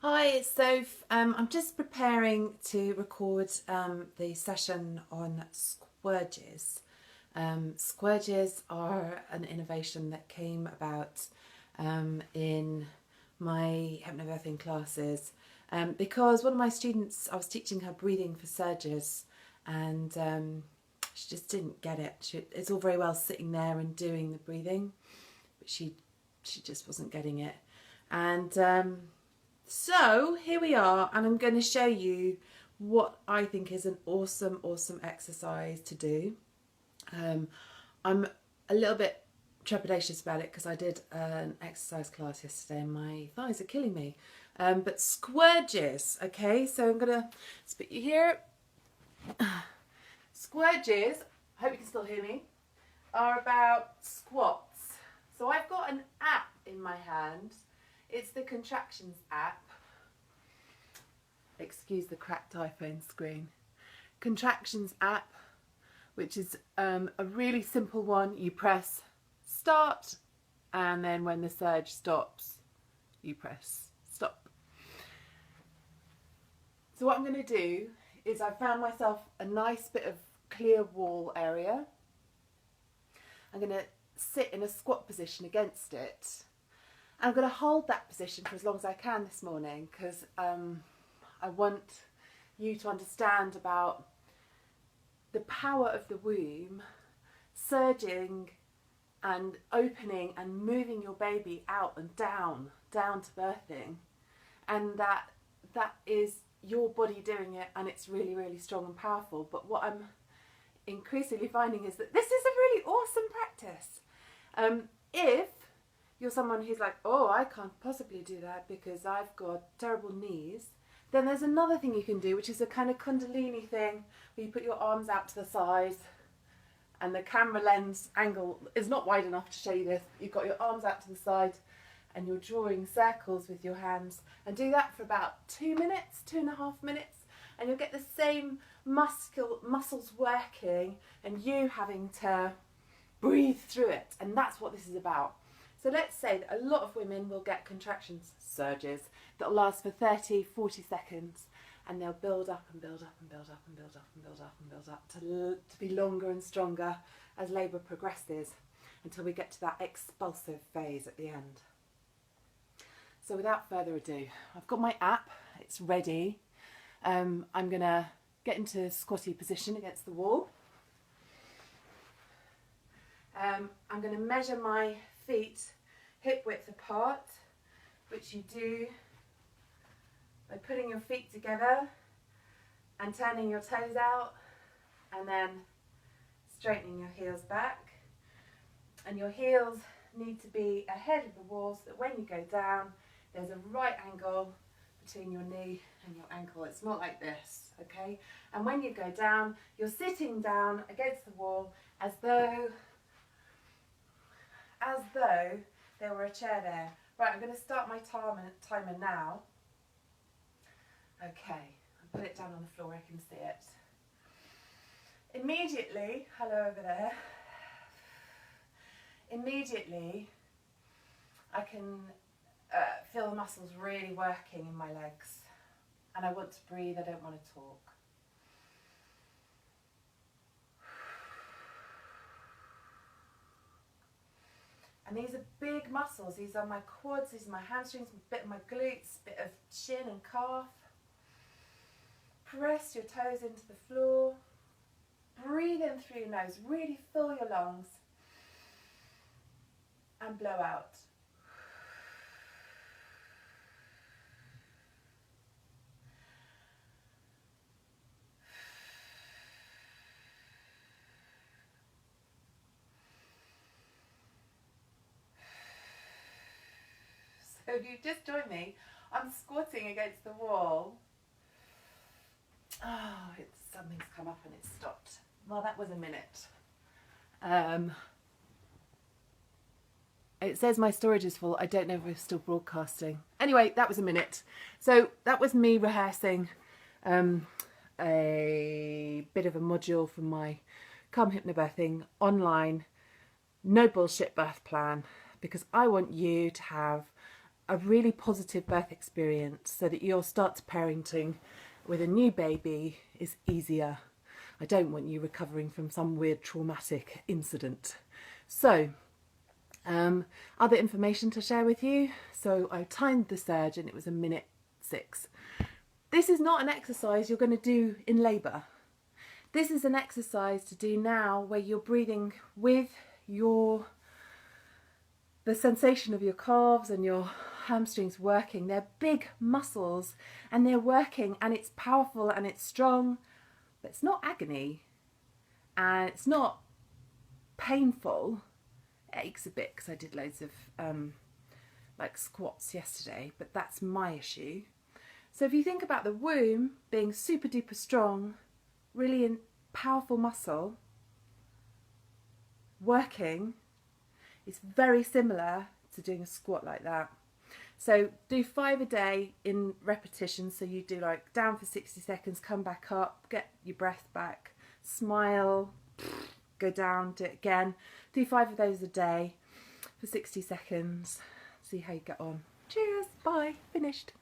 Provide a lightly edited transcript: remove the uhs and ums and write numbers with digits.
Hi, it's Soph. I'm just preparing to record the session on SKWERGES. SKWERGES are an innovation that came about in my hypnobirthing classes because one of my students, I was teaching her breathing for surges, and she just didn't get it. It's all very well sitting there and doing the breathing, but she just wasn't getting it. And so here we are, and I'm going to show you what I think is an awesome exercise to do. I'm a little bit trepidatious about it because I did an exercise class yesterday and my thighs are killing me. But SKWERGES, okay, so I'm going to spit you here. SKWERGES, I hope you can still hear me, are about squats. So I've got an app in my hand. It's the contractions app. Excuse the cracked iPhone screen. Contractions app, which is a really simple one. You press start, and then when the surge stops, you press stop. So what I'm going to do is I found myself a nice bit of clear wall area. I'm going to sit in a squat position against it. I'm going to hold that position for as long as I can this morning because I want you to understand about the power of the womb surging and opening and moving your baby out and down to birthing, and that is your body doing it, and it's really strong and powerful. But what I'm increasingly finding is that this is a really awesome practice. If you're someone who's like, oh, I can't possibly do that because I've got terrible knees, then there's another thing you can do, which is a kind of kundalini thing where you put your arms out to the side and the camera lens angle is not wide enough to show you this. You've got your arms out to the side and you're drawing circles with your hands, and do that for about 2 minutes, 2.5 minutes, and you'll get the same muscles working and you having to breathe through it. And that's what this is about. So let's say that a lot of women will get contractions, surges, that will last for 30, 40 seconds, and they'll build up and build up and build up and build up and build up and build up to be longer and stronger as labour progresses until we get to that expulsive phase at the end. So without further ado, I've got my app, it's ready. I'm going to get into squatty position against the wall. I'm going to measure my feet hip width apart, which you do by putting your feet together and turning your toes out and then straightening your heels back. And your heels need to be ahead of the wall so that when you go down, there's a right angle between your knee and your ankle. It's not like this, okay? And when you go down, you're sitting down against the wall as though there were a chair there. Right, I'm going to start my timer now. Okay, I'll put it down on the floor where I can see it. Immediately, hello over there. Immediately, I can feel the muscles really working in my legs. And I want to breathe, I don't want to talk. And these are big muscles. These are my quads, these are my hamstrings, a bit of my glutes, a bit of shin and calf. Press your toes into the floor. Breathe in through your nose. Really fill your lungs. And blow out. So if you've just joined me, I'm squatting against the wall. Oh, something's come up and it's stopped. Well, that was a minute. It says my storage is full. I don't know if we're still broadcasting. Anyway, that was a minute. So that was me rehearsing a bit of a module from my Calm Hypnobirthing online, no bullshit birth plan, because I want you to have a really positive birth experience so that your start to parenting with a new baby is easier. I don't want you recovering from some weird traumatic incident. So, other information to share with you. So I timed the surge and it was 1:06. This is not an exercise you're going to do in labour. This is an exercise to do now where you're breathing with the sensation of your calves and your hamstrings working. They're big muscles and they're working, and it's powerful and it's strong, but it's not agony and it's not painful. It aches a bit because I did loads of like squats yesterday, but that's my issue. So if you think about the womb being super duper strong, really powerful muscle working, it's very similar to doing a squat like that. So do 5 a day in repetition. So you do like down for 60 seconds, come back up, get your breath back, smile, go down, do it again. Do 5 of those a day for 60 seconds. See how you get on. Cheers, bye, finished.